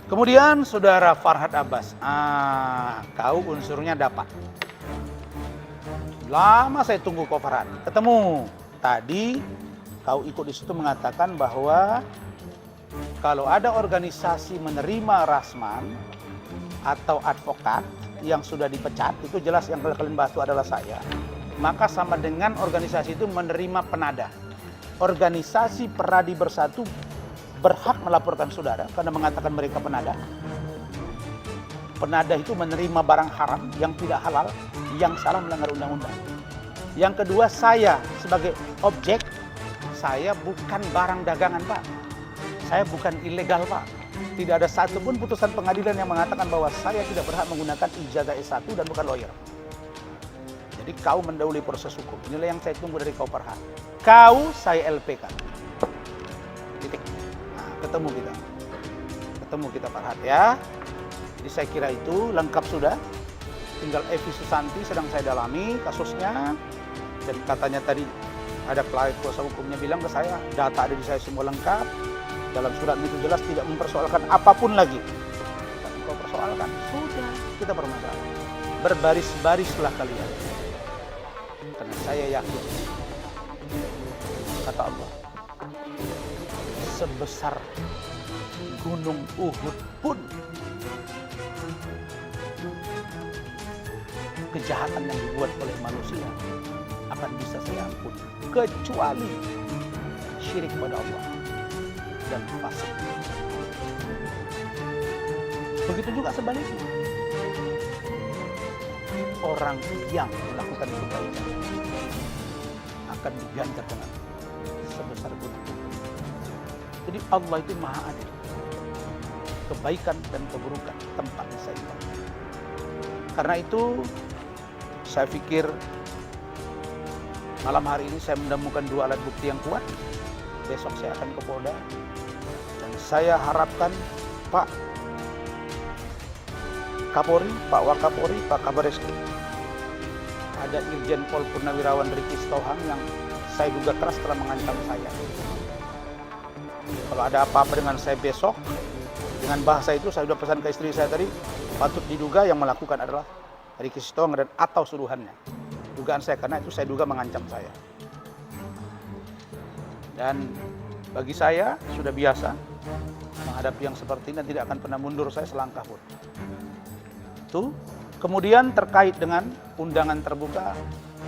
Kemudian saudara Farhad Abbas, kau unsurnya dapat. Lama saya tunggu kau Farhad, ketemu. Tadi kau ikut di situ mengatakan bahwa kalau ada organisasi menerima rasman atau advokat yang sudah dipecat, itu jelas yang kalian bahas itu adalah saya. Maka sama dengan organisasi itu menerima penada. Organisasi Peradi Bersatu berhak melaporkan saudara karena mengatakan mereka penada. Penada itu menerima barang haram yang tidak halal, yang salah melanggar undang-undang. Yang kedua, saya sebagai objek, saya bukan barang dagangan Pak. Saya bukan ilegal Pak. Tidak ada satupun putusan pengadilan yang mengatakan bahwa saya tidak berhak menggunakan ijazah S1 dan bukan lawyer. Jadi kau mendahului proses hukum. Inilah yang saya tunggu dari kau Farhad. Kau saya LP kan. Titik. Ketemu kita Farhad ya. Jadi saya kira itu lengkap sudah. Tinggal Evi Susanti sedang saya dalami kasusnya. Dan katanya tadi ada pelaku kuasa hukumnya bilang ke saya, data ada di saya semua lengkap. Dalam surat itu jelas tidak mempersoalkan apapun lagi. Tapi kalau persoalkan, sudah kita bermasalah. Berbaris-barislah kalian. Karena saya yakin, kata Allah, sebesar gunung Uhud pun kejahatan yang dibuat oleh manusia akan bisa saya ampuni, kecuali syirik pada Allah dan fasik. Begitu juga sebaliknya, orang yang melakukan kebaikan akan diganjar dengan sebesar gunung. Jadi Allah itu maha adil. Kebaikan dan keburukan tempat seimbang. Karena itu saya pikir malam hari ini saya menemukan 2 alat bukti yang kuat. Besok saya akan ke Polda. Dan saya harapkan Pak Kapolri, Pak Wakapolri, Pak Kabar Eskrim, ada Irjen Pol Purnawirawan Riki Sitohang yang saya duga keras telah mengancam saya. Kalau ada apa-apa dengan saya besok, dengan bahasa itu saya sudah pesan ke istri saya tadi, patut diduga yang melakukan adalah Riki Sitohang dan atau suruhannya. Dugaan saya, karena itu saya duga mengancam saya. Dan bagi saya sudah biasa menghadapi yang seperti ini dan tidak akan pernah mundur saya selangkah pun. Itu. Kemudian terkait dengan undangan terbuka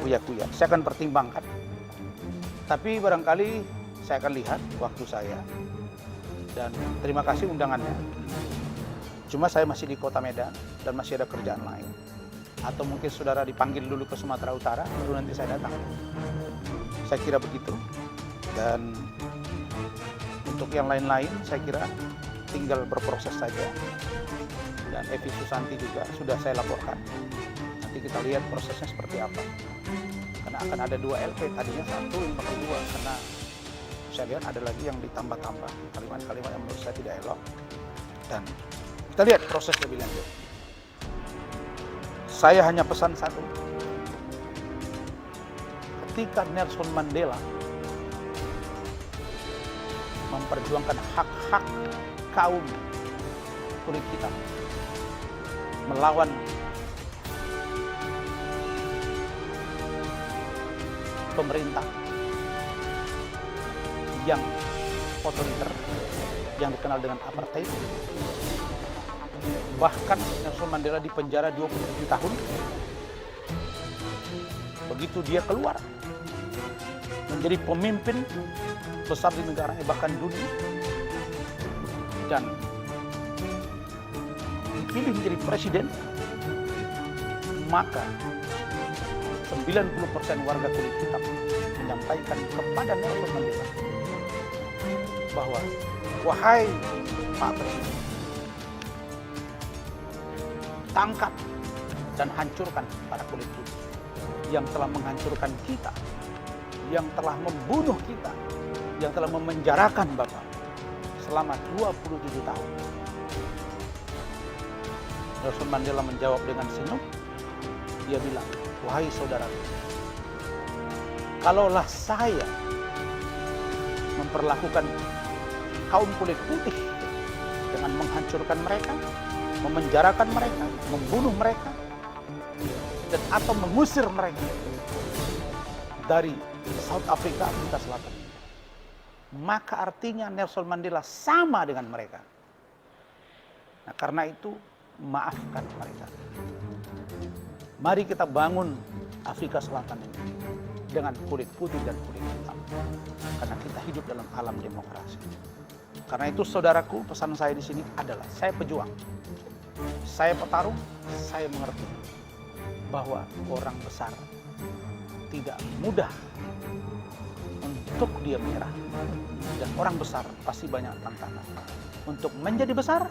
Uya-Kuya, saya akan pertimbangkan. Tapi barangkali saya akan lihat waktu saya. Dan terima kasih undangannya. Cuma saya masih di Kota Medan dan masih ada kerjaan lain. Atau mungkin saudara dipanggil dulu ke Sumatera Utara, baru nanti saya datang. Saya kira begitu. Dan untuk yang lain-lain saya kira tinggal berproses saja. Dan Evi Susanti juga sudah saya laporkan. Nanti kita lihat prosesnya seperti apa. Karena akan ada 2 LP, tadinya 1 yang pakai 2. Karena saya lihat ada lagi yang ditambah-tambah kalimat-kalimat yang menurut saya tidak elok. Dan kita lihat proses lebih lanjut. Saya hanya pesan satu. Ketika Nelson Mandela memperjuangkan hak-hak kaum kulit hitam melawan pemerintah yang otoriter yang dikenal dengan apartheid. Bahkan Nelson Mandela dipenjara 27 tahun. Begitu dia keluar menjadi pemimpin besar di negaranya, bahkan dunia, dan dipilih menjadi presiden, maka 90% warga kulit hitam menyampaikan kepada Nelson Mandela bahwa, wahai Pak Presiden, tangkap dan hancurkan para kulit putih yang telah menghancurkan kita, yang telah membunuh kita, yang telah memenjarakan Bapak selama 27 tahun. Nelson Mandela menjawab dengan senyum. Dia bilang, wahai saudara, kalaulah saya memperlakukan kaum kulit putih dengan menghancurkan mereka, memenjarakan mereka, membunuh mereka, dan atau mengusir mereka dari South Africa, Afrika Selatan. Maka artinya Nelson Mandela sama dengan mereka. Nah, karena itu maafkan mereka. Mari kita bangun Afrika Selatan ini dengan kulit putih dan kulit hitam. Karena kita hidup dalam alam demokrasi. Karena itu saudaraku, pesan saya di sini adalah saya pejuang. Saya petarung, saya mengerti bahwa orang besar tidak mudah untuk dia menyerah. Dan orang besar pasti banyak tantangan. Untuk menjadi besar,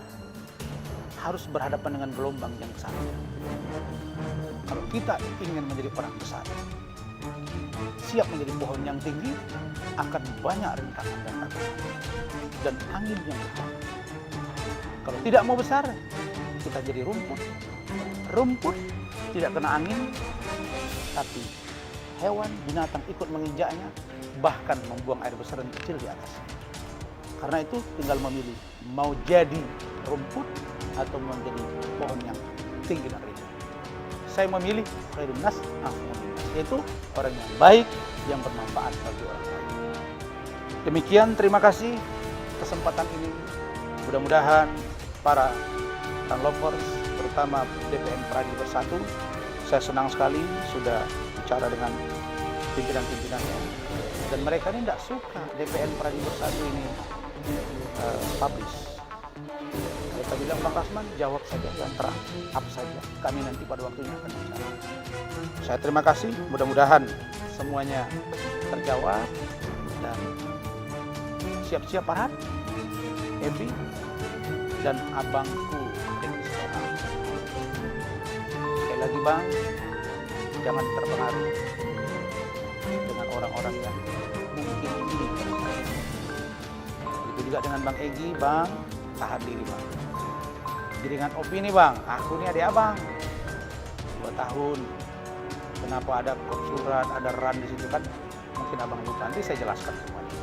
harus berhadapan dengan gelombang yang sama. Kalau kita ingin menjadi orang besar, siap menjadi pohon yang tinggi, akan banyak rintangan dan tantangan. Dan angin yang besar. Kalau tidak mau besar, kita jadi rumput. Rumput tidak kena angin, tapi hewan, binatang ikut menginjaknya, bahkan membuang air besar dan kecil di atas. Karena itu tinggal memilih, mau jadi rumput atau menjadi pohon yang tinggi dan rindang. Saya memilih khairun nas afmun, yaitu orang yang baik, yang bermanfaat bagi orang lain. Demikian, terima kasih kesempatan ini. Mudah-mudahan para lovers, terutama DPM Pradi Bersatu, saya senang sekali sudah bicara dengan pimpinan-pimpinannya. Dan mereka ini tidak suka DPM Pradi Bersatu ini publish. Mereka bilang, Bang Rasman, jawab saja yang terang, up saja. Kami nanti pada waktunya akan bicara. Saya terima kasih, mudah-mudahan semuanya terjawab. Dan siap-siap Farhan, Evi, dan abangku Denny Sitohang. Sekali lagi Bang, jangan terpengaruh dengan orang-orang yang mungkin ini. Begitu juga dengan Bang Egy, Bang, tahan diri Bang. Giringan opini Bang, aku ini adik abang 2 tahun. Kenapa ada surat, ada ran di situ kan? Mungkin abang lupa, nanti saya jelaskan semuanya.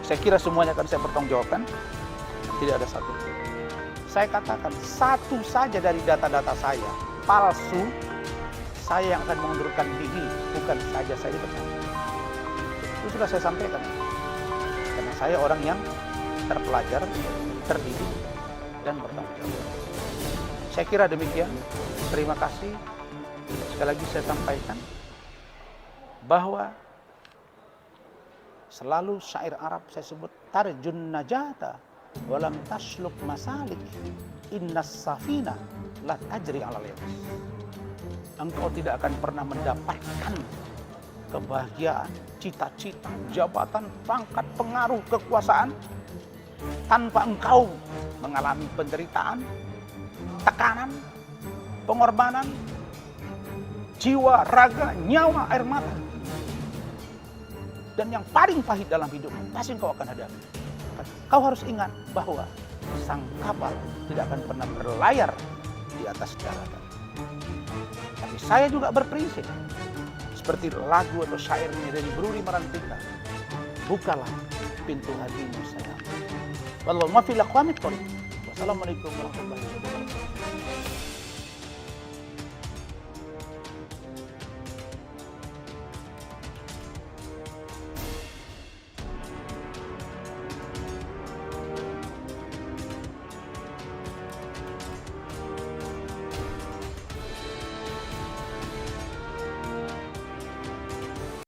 Saya kira semuanya akan saya pertanggungjawabkan. Tidak ada satu. Saya katakan satu saja dari data-data saya palsu, saya yang akan mengundurkan diri, bukan saja saya dipecat. Itu sudah saya sampaikan. Karena saya orang yang terpelajar, terdidik, dan bertanggung jawab. Saya kira demikian. Terima kasih. Sekali lagi saya sampaikan bahwa selalu syair Arab saya sebut tarjun najata walam tasluk masalik innas safina la tajri ala yabas. Engkau tidak akan pernah mendapatkan kebahagiaan, cita-cita, jabatan, pangkat, pengaruh, kekuasaan tanpa engkau mengalami penderitaan, tekanan, pengorbanan, jiwa, raga, nyawa, air mata. Dan yang paling pahit dalam hidup pasti engkau akan hadapi. Kau harus ingat bahwa sang kapal tidak akan pernah berlayar di atas daratan. Tapi saya juga berprinsip, seperti lagu atau syairnya dari Bruri Marantika, bukalah pintu hatimu sayang. Wallahu ma fil aqwamit. Wassalamualaikum warahmatullahi wabarakatuh.